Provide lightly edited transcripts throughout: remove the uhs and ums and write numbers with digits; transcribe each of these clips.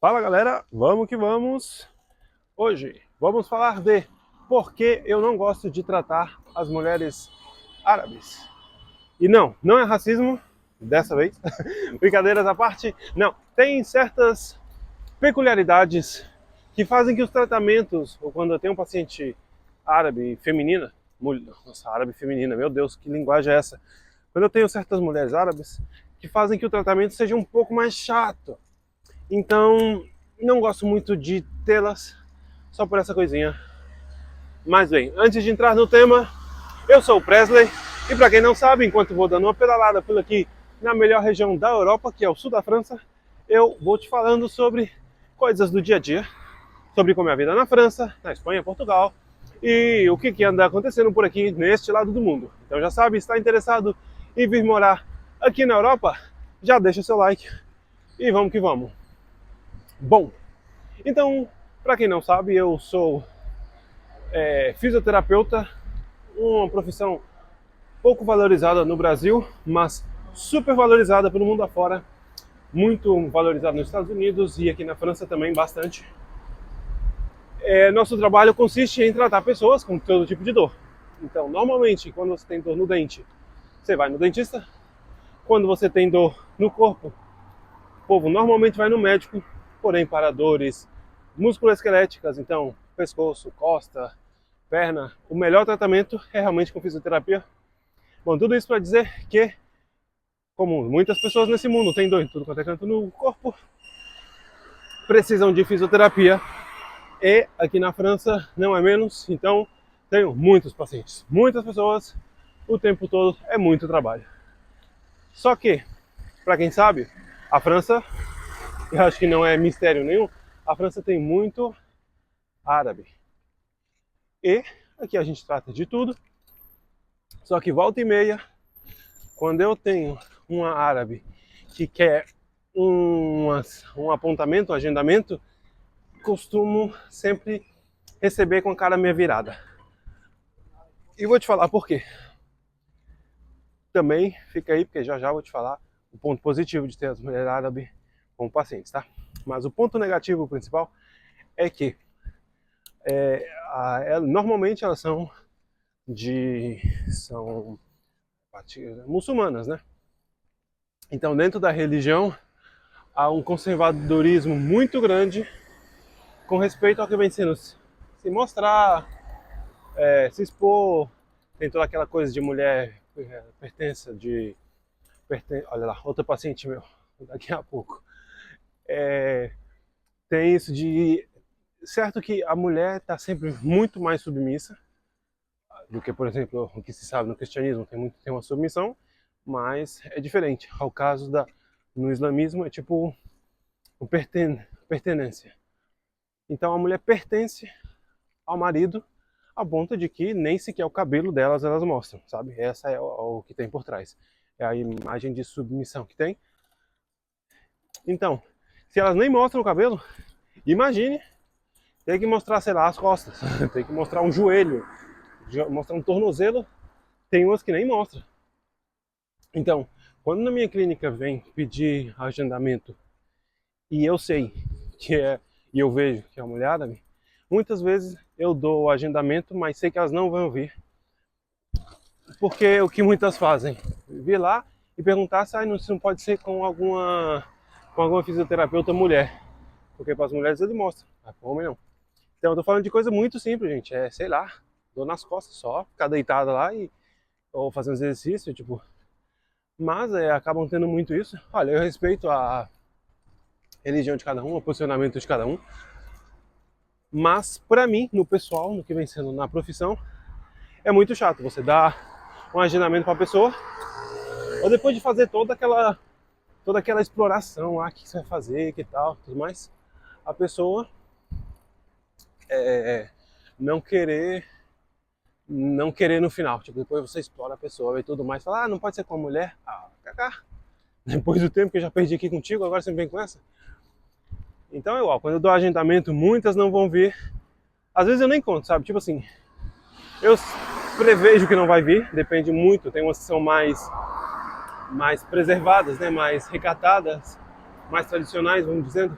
Fala galera, vamos que vamos! Hoje vamos falar de por que eu não gosto de tratar as mulheres árabes. E não é racismo, dessa vez, brincadeiras à parte, não. Tem certas peculiaridades que fazem que os tratamentos, ou quando eu tenho um paciente árabe feminina, nossa, árabe feminina, meu Deus, que linguagem é essa? Quando eu tenho certas mulheres árabes, que fazem que o tratamento seja um pouco mais chato. Então, não gosto muito de tê-las só por essa coisinha. Mas bem, antes de entrar no tema, eu sou o Presley e para quem não sabe, enquanto vou dando uma pedalada por aqui na melhor região da Europa, que é o sul da França, eu vou te falando sobre coisas do dia a dia, sobre como é a vida na França, na Espanha, Portugal e o que anda acontecendo por aqui neste lado do mundo. Então já sabe, está interessado em vir morar aqui na Europa? Já deixa o seu like e vamos que vamos. Bom, então, para quem não sabe, eu sou fisioterapeuta, uma profissão pouco valorizada no Brasil, mas super valorizada pelo mundo afora, muito valorizada nos Estados Unidos e aqui na França também bastante. Nosso trabalho consiste em tratar pessoas com todo tipo de dor. Então, normalmente, quando você tem dor no dente, você vai no dentista. Quando você tem dor no corpo, o povo normalmente vai no médico, porém para dores musculoesqueléticas, então pescoço, costa, perna, o melhor tratamento é realmente com fisioterapia. Bom, tudo isso para dizer que, como muitas pessoas nesse mundo têm dor em tudo quanto é canto no corpo, precisam de fisioterapia e aqui na França não é menos, então tenho muitos pacientes, muitas pessoas, o tempo todo é muito trabalho. Só que, para quem sabe, a França, eu acho que não é mistério nenhum, a França tem muito árabe. E aqui a gente trata de tudo, só que volta e meia, quando eu tenho uma árabe que quer um apontamento, um agendamento, costumo sempre receber com a cara meio virada. E vou te falar por quê. Também fica aí, porque já vou te falar o ponto positivo de ter as mulheres árabes como pacientes, tá? Mas o ponto negativo principal é que normalmente elas são muçulmanas, né? Então, dentro da religião, há um conservadorismo muito grande com respeito ao que vem sendo se mostrar, se expor. Tem toda aquela coisa de mulher olha lá, outro paciente meu, daqui a pouco. Tem isso de certo que a mulher está sempre muito mais submissa do que, por exemplo, o que se sabe no cristianismo, tem uma submissão, mas é diferente. Ao caso no islamismo é tipo pertenência. Então a mulher pertence ao marido a ponto de que nem sequer o cabelo delas elas mostram, sabe? Essa é o que tem por trás. É a imagem de submissão que tem. Então, se elas nem mostram o cabelo, imagine ter que mostrar, sei lá, as costas, tem que mostrar um joelho, mostrar um tornozelo, tem umas que nem mostra. Então, quando na minha clínica vem pedir agendamento e eu sei e eu vejo que é uma mulher árabe, muitas vezes eu dou o agendamento, mas sei que elas não vão vir. Porque o que muitas fazem? Vir lá e perguntar se não pode ser com alguma fisioterapeuta mulher. Porque para as mulheres ele mostra, mas para o homem não. Então eu tô falando de coisa muito simples, gente. Sei lá, dor nas costas só, ficar deitada lá ou fazendo exercício, tipo. Mas acabam tendo muito isso. Olha, eu respeito a religião de cada um, o posicionamento de cada um. Mas, para mim, no pessoal, no que vem sendo na profissão, é muito chato. Você dá um agendamento para a pessoa, ou depois de fazer toda aquela exploração lá, o que você vai fazer, que tal, tudo mais, a pessoa não querer no final. Tipo, depois você explora a pessoa e tudo mais, fala, não pode ser com a mulher. Cacá. Depois do tempo que eu já perdi aqui contigo, agora você me vem com essa? Então é igual, quando eu dou agendamento, muitas não vão vir. Às vezes eu nem conto, sabe? Tipo assim, eu prevejo que não vai vir, depende muito, tem umas que são mais preservadas, né? Mais recatadas, mais tradicionais, vamos dizendo.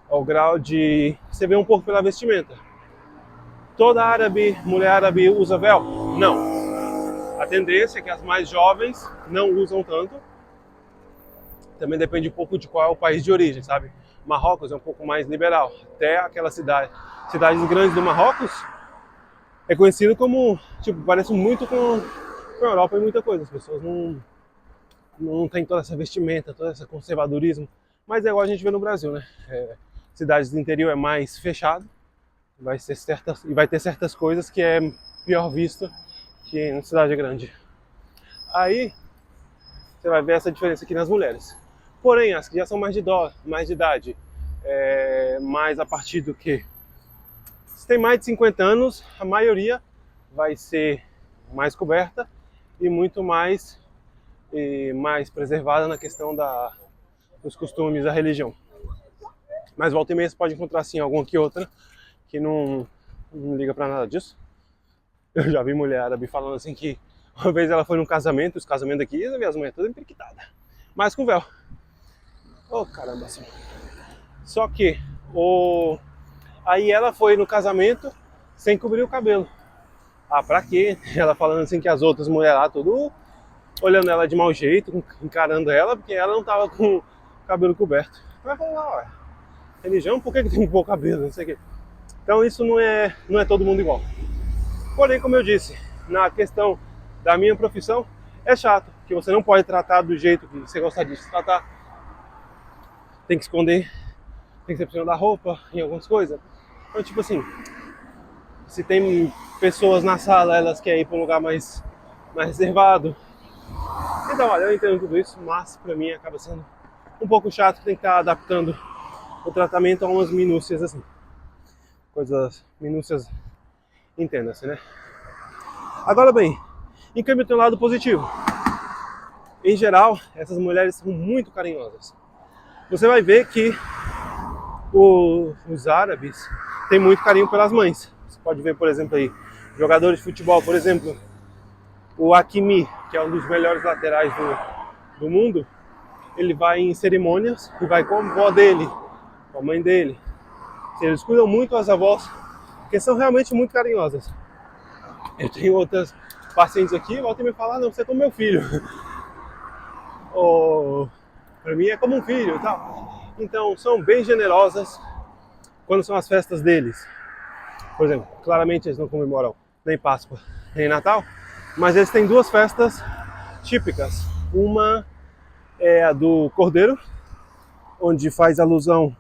ao grau de você ver um pouco pela vestimenta. Toda mulher árabe usa véu? Não. A tendência é que as mais jovens não usam tanto. Também depende um pouco de qual é o país de origem, sabe? Marrocos é um pouco mais liberal. Até aquela cidades grandes do Marrocos é conhecido como, tipo, parece muito com a Europa em muita coisa. As pessoas não têm toda essa vestimenta, todo esse conservadorismo. Mas é igual a gente vê no Brasil, né? Cidades do interior é mais fechado. Vai ter certas coisas que é pior visto que na cidade grande. Aí você vai ver essa diferença aqui nas mulheres. Porém, as que já são mais de idade, mais a partir do que se tem mais de 50 anos, a maioria vai ser mais coberta e muito mais preservada na questão dos costumes da religião. Mas volta e meia você pode encontrar assim alguma que outra que não liga pra nada disso. Eu já vi mulher árabe falando assim que uma vez ela foi num casamento, os casamentos aqui, e as mulheres todas emperiquitadas, mas com véu. Oh, caramba, assim. Só que aí ela foi no casamento sem cobrir o cabelo. Ah, pra quê? Ela falando assim que as outras mulheres lá, tudo olhando ela de mau jeito, encarando ela, porque ela não tava com o cabelo coberto. Vai falar, ué, religião, por que tem um pouco cabelo, não sei o quê. Então isso não é todo mundo igual. Porém, como eu disse, na questão da minha profissão, é chato, que você não pode tratar do jeito que você gostaria de se tratar. Tem que esconder, tem que ser por cima da roupa, em algumas coisas. Então, tipo assim, se tem pessoas na sala, elas querem ir para um lugar mais reservado. Então, olha, eu entendo tudo isso, mas pra mim acaba sendo um pouco chato que tem que estar adaptando o tratamento a umas minúcias assim. Minúcias, entenda-se, né? Agora bem, em câmbio tem um lado positivo. Em geral, essas mulheres são muito carinhosas. Você vai ver que os árabes têm muito carinho pelas mães. Você pode ver, por exemplo, aí, jogadores de futebol, por exemplo, o Hakimi, que é um dos melhores laterais do mundo, ele vai em cerimônias e vai com a avó dele, com a mãe dele. Eles cuidam muito das avós, porque são realmente muito carinhosas. Eu tenho outras pacientes aqui, voltam e me falam, não, você é como meu filho. Para mim é como um filho e tal. Então, são bem generosas quando são as festas deles. Por exemplo, claramente eles não comemoram nem Páscoa, nem Natal, mas eles têm duas festas típicas. Uma é a do Cordeiro, onde faz alusão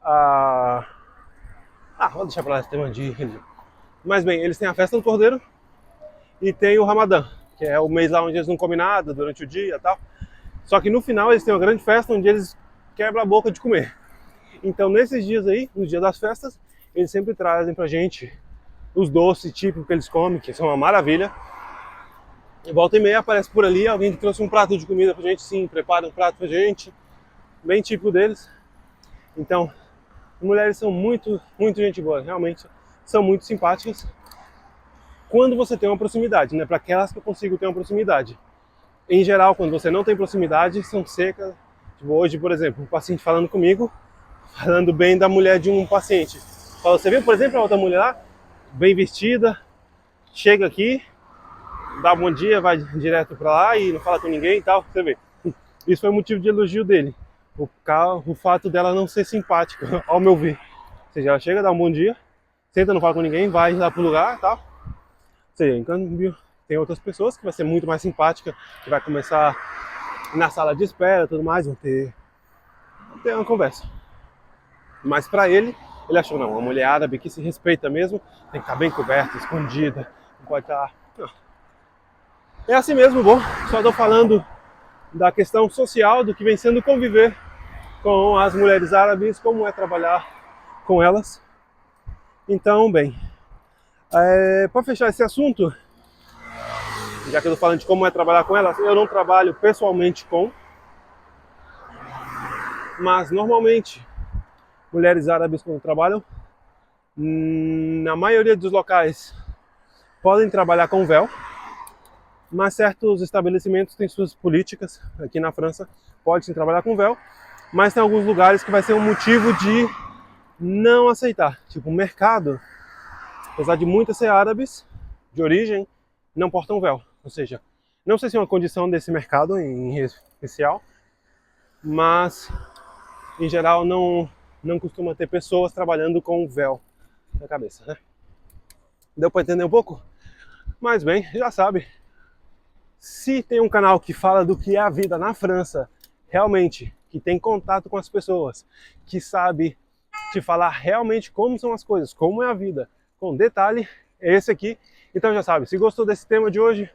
a... vou deixar pra lá esse tema de religião. Mas bem, eles têm a festa do Cordeiro e tem o Ramadã, que é o mês lá onde eles não comem nada durante o dia e tal. Só que no final eles têm uma grande festa onde eles quebram a boca de comer. Então nesses dias aí, no dia das festas, eles sempre trazem pra gente os doces típicos que eles comem, que são uma maravilha. E volta e meia aparece por ali alguém que trouxe um prato de comida pra gente, sim, prepara um prato pra gente, bem típico deles. Então, as mulheres são muito gente boa, realmente são muito simpáticas. Quando você tem uma proximidade, né? Para aquelas que eu consigo ter uma proximidade. Em geral, quando você não tem proximidade, são secas. Tipo, hoje, por exemplo, um paciente falando comigo, falando bem da mulher de um paciente. Fala, você viu, por exemplo, a outra mulher lá, bem vestida, chega aqui, dá bom dia, vai direto para lá e não fala com ninguém e tal. Você vê. Isso foi motivo de elogio dele. O fato dela não ser simpática, ao meu ver. Ou seja, ela chega, dá um bom dia, senta, não fala com ninguém, vai lá pro lugar e tal. Ou seja, em câmbio, tem outras pessoas que vai ser muito mais simpática, que vai começar na sala de espera e tudo mais, vão ter uma conversa. Mas pra ele achou, não, uma mulher árabe que se respeita mesmo, tem que estar bem coberta, escondida, não pode estar... Não. É assim mesmo, bom, só estou falando da questão social, do que vem sendo conviver com as mulheres árabes, como é trabalhar com elas. Então, bem, para fechar esse assunto, já que eu estou falando de como é trabalhar com elas, eu não trabalho pessoalmente com, mas normalmente mulheres árabes quando trabalham, na maioria dos locais podem trabalhar com véu, mas certos estabelecimentos têm suas políticas. Aqui na França pode sim trabalhar com véu, mas tem alguns lugares que vai ser um motivo de não aceitar. Tipo, o mercado, apesar de muitos ser árabes de origem, não portam véu. Ou seja, não sei se é uma condição desse mercado em especial, mas em geral não costuma ter pessoas trabalhando com véu na cabeça, né? Deu para entender um pouco? Mas bem, já sabe, se tem um canal que fala do que é a vida na França, realmente, que tem contato com as pessoas, que sabe te falar realmente como são as coisas, como é a vida, com detalhe, é esse aqui. Então já sabe, se gostou desse tema de hoje,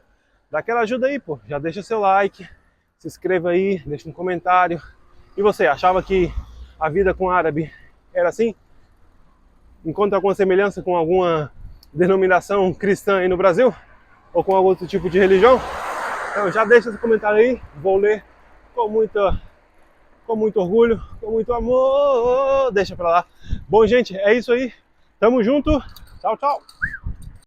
dá aquela ajuda aí, pô. Já deixa seu like, se inscreva aí, deixa um comentário. E você, achava que a vida com árabe era assim? Encontra alguma semelhança com alguma denominação cristã aí no Brasil? Ou com algum outro tipo de religião? Então já deixa esse comentário aí, vou ler com muito orgulho, com muito amor. Deixa pra lá. Bom, gente, é isso aí. Tamo junto. Tchau, tchau.